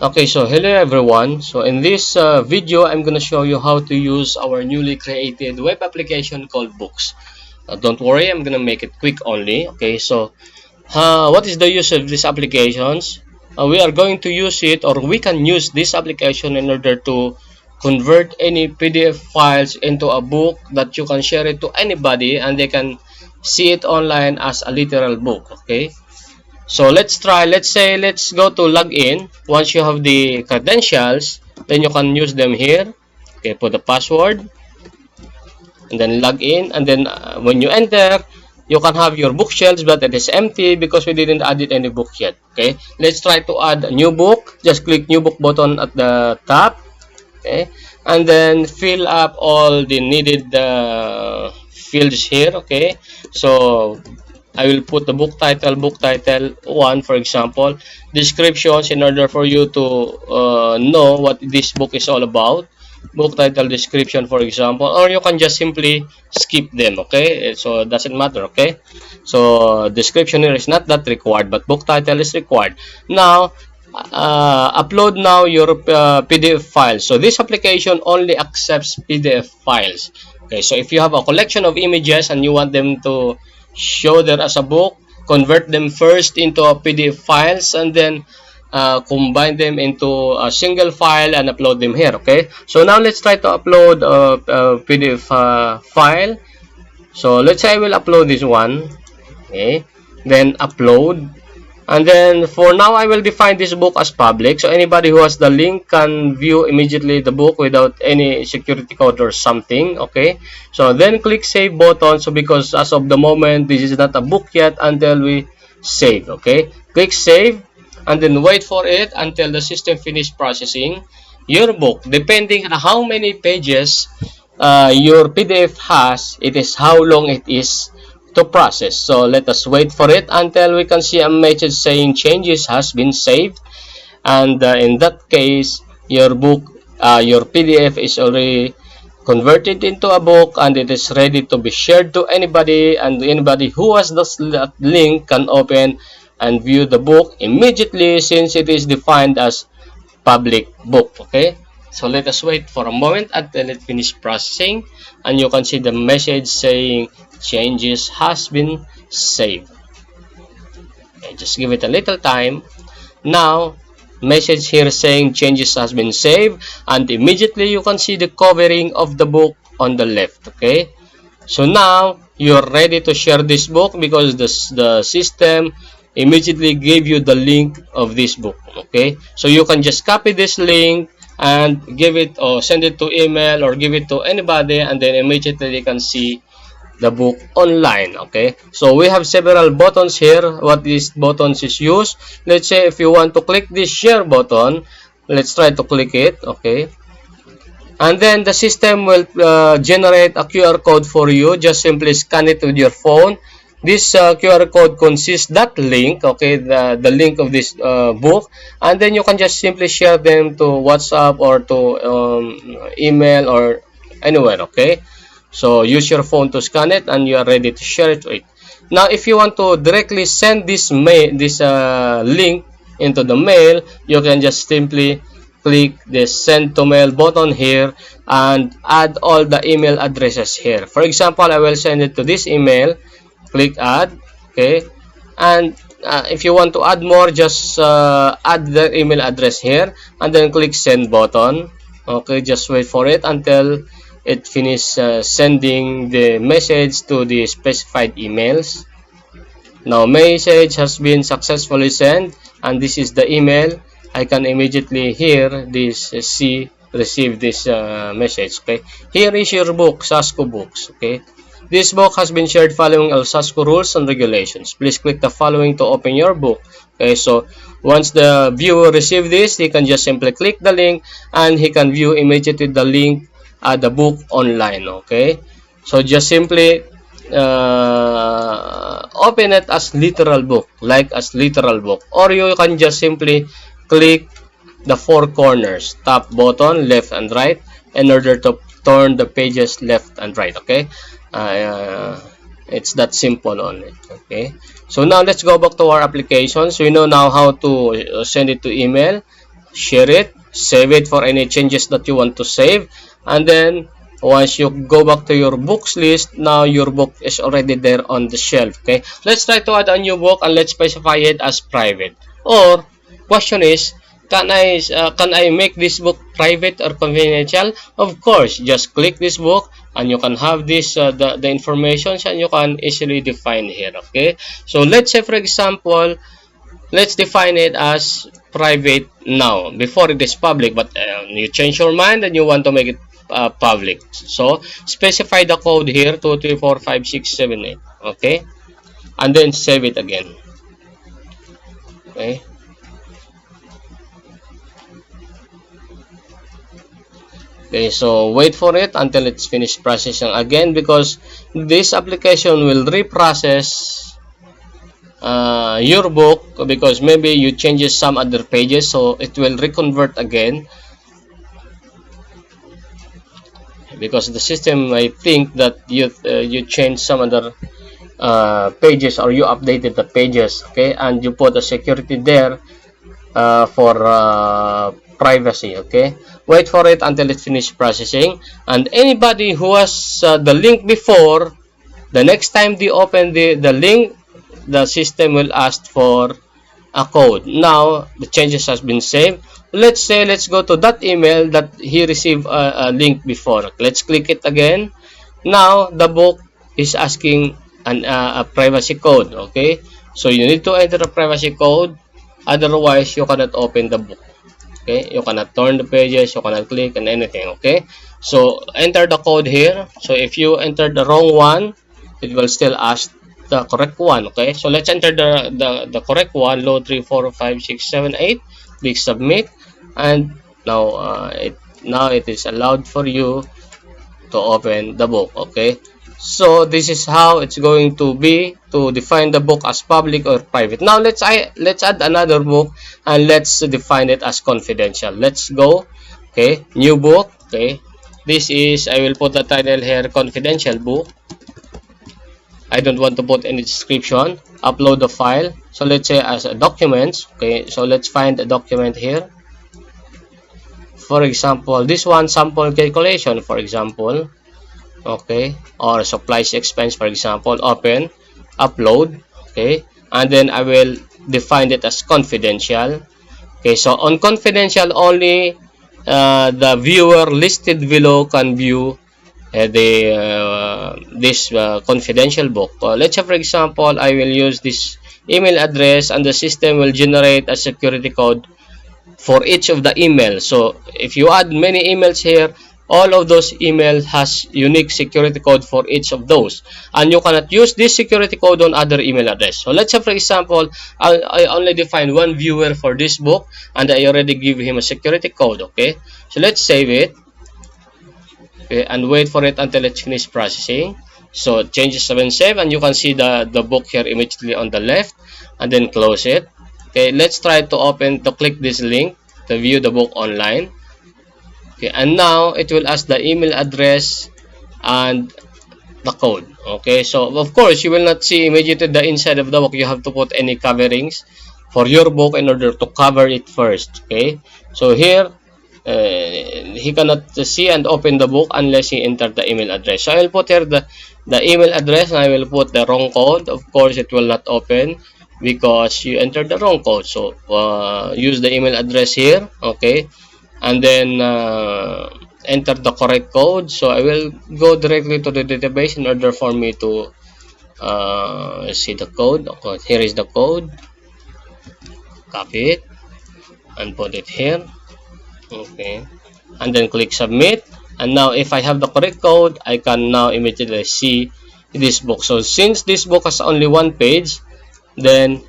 Okay, so hello everyone. So in this video, I'm going to show you how to use our newly created web application called Books. Don't worry, I'm going to make it quick only. Okay, so what is the use of these applications? We are going to use it, or we can use this application in order to convert any PDF files into a book that you can share it to anybody and they can see it online as a literal book. Okay. So let's try, let's go to login. Once you have the credentials, then you can use them here. Okay, put the password and then log in, and then when you enter, you can have your bookshelves, but it is empty because we didn't add it any book yet. Okay, let's try to add a new book. Just click new book button at the top. Okay, and then fill up all the needed fields here. Okay, so I will put the book title 1, for example, descriptions in order for you to know what this book is all about. Book title, description, for example, or you can just simply skip them. Okay, so it doesn't matter. Okay, so description here is not that required, but book title is required. Now upload now your PDF files. So this application only accepts PDF files. Okay, so if you have a collection of images and you want them to show there as a book, convert them first into a PDF files and then combine them into a single file and upload them here. Okay, so now let's try to upload a PDF file. So let's say I will upload this one. Okay, then upload, and then for now I will define this book as public, so anybody who has the link can view immediately the book without any security code or something. Okay, so then click save button. So because as of the moment this is not a book yet until we save. Okay, click save and then wait for it until the system finish processing your book. Depending on how many pages your PDF has, it is how long it is to process. So let us wait for it until we can see a message saying changes has been saved, and in that case your book, your PDF is already converted into a book and it is ready to be shared to anybody, and anybody who has this link can open and view the book immediately since it is defined as public book. Okay, so let us wait for a moment until it finishes processing, and you can see the message saying changes has been saved. Okay, just give it a little time. Now message here saying changes has been saved, and immediately you can see the covering of the book on the left. Okay, so now you're ready to share this book because the system immediately gave you the link of this book. Okay, so you can just copy this link and give it or send it to email or give it to anybody, and then immediately they can see the book online. Okay, so we have several buttons here. What these buttons is used, let's say if you want to click this share button, let's try to click it. Okay, and then the system will generate a QR code for you. Just simply scan it with your phone. This QR code consists that link, okay, the link of this book, and then you can just simply share them to WhatsApp or to email or anywhere. Okay, so use your phone to scan it and you are ready to share it to it. Now if you want to directly send this link into the mail, you can just simply click the send to mail button here and add all the email addresses here. For example, I will send it to this email. Click add. Okay, and if you want to add more, just add the email address here and then click send button. Okay, just wait for it until it finishes sending the message to the specified emails. Now message has been successfully sent, and this is the email. I can immediately here receive this message. Okay, here is your book, SASCO Books. Okay, this book has been shared following all SASCO rules and regulations. Please click the following to open your book. Okay, so once the viewer receives this, he can just simply click the link and he can view immediately the link at the book online. Okay, so just simply open it as literal book, like as literal book, or you can just simply click the four corners, top, bottom, left and right, in order to turn the pages left and right. Okay, it's that simple only. Okay, so now let's go back to our applications. We know now how to send it to email. share it, save it for any changes that you want to save, and then once you go back to your books list, now your book is already there on the shelf. Okay, let's try to add a new book and let's specify it as private. Or question is, can I make this book private or confidential? Of course, just click this book and you can have this the information, and you can easily define here. Okay, so let's say for example, let's define it as private now before it is public, but you change your mind and you want to make it public. So specify the code here, 2345678. Okay, and then save it again. Okay, okay, so wait for it until it's finished processing again, because this application will reprocess your book, because maybe you changes some other pages, so it will reconvert again, because the system might think that you changed some other pages, or you updated the pages. Okay, and you put a security there for privacy. Okay, wait for it until it finishes processing, and anybody who has the link before, the next time they open the link, the system will ask for a code. Now the changes has been saved. Let's say, let's go to that email that he received a link before. Let's click it again. Now the book is asking a privacy code. Okay, so you need to enter a privacy code, otherwise you cannot open the book. Okay, you cannot turn the pages, you cannot click and anything. Okay, so enter the code here. So if you enter the wrong one, it will still ask the correct one. Okay, so let's enter the correct one, low 3455678. Click submit, and now it is allowed for you to open the book. Okay, so this is how it's going to be to define the book as public or private. Now let's add another book and let's define it as confidential. Let's go. Okay, new book. Okay, this is, I will put the title here, confidential book. I don't want to put any description. Upload the file. So let's say as a documents. Okay, so let's find a document here. For example, this one, sample calculation, for example. Okay, or supplies expense, for example. Open, upload. Okay, and then I will define it as confidential. Okay, so on confidential only, the viewer listed below can view this confidential book. Let's say for example, I will use this email address, and the system will generate a security code for each of the emails. So if you add many emails here, all of those emails has unique security code for each of those, and you cannot use this security code on other email address. So let's say for example, I only define one viewer for this book, and I already give him a security code. Okay, so let's save it. Okay, and wait for it until it's finished processing. So changes have been saved, and you can see the book here immediately on the left, and then close it. Okay, let's try to click this link to view the book online. Okay, and now it will ask the email address and the code. Okay, so of course you will not see immediately the inside of the book. You have to put any coverings for your book in order to cover it first. Okay, so here he cannot see and open the book unless he entered the email address. So I will put here the email address, and I will put the wrong code. Of course it will not open because you entered the wrong code. So use the email address here. Okay, and then enter the correct code. So I will go directly to the database in order for me to see the code. Okay, here is the code. Copy it and put it here. Okay, and then click submit, and now if I have the correct code, I can now immediately see this book. So since this book has only one page, then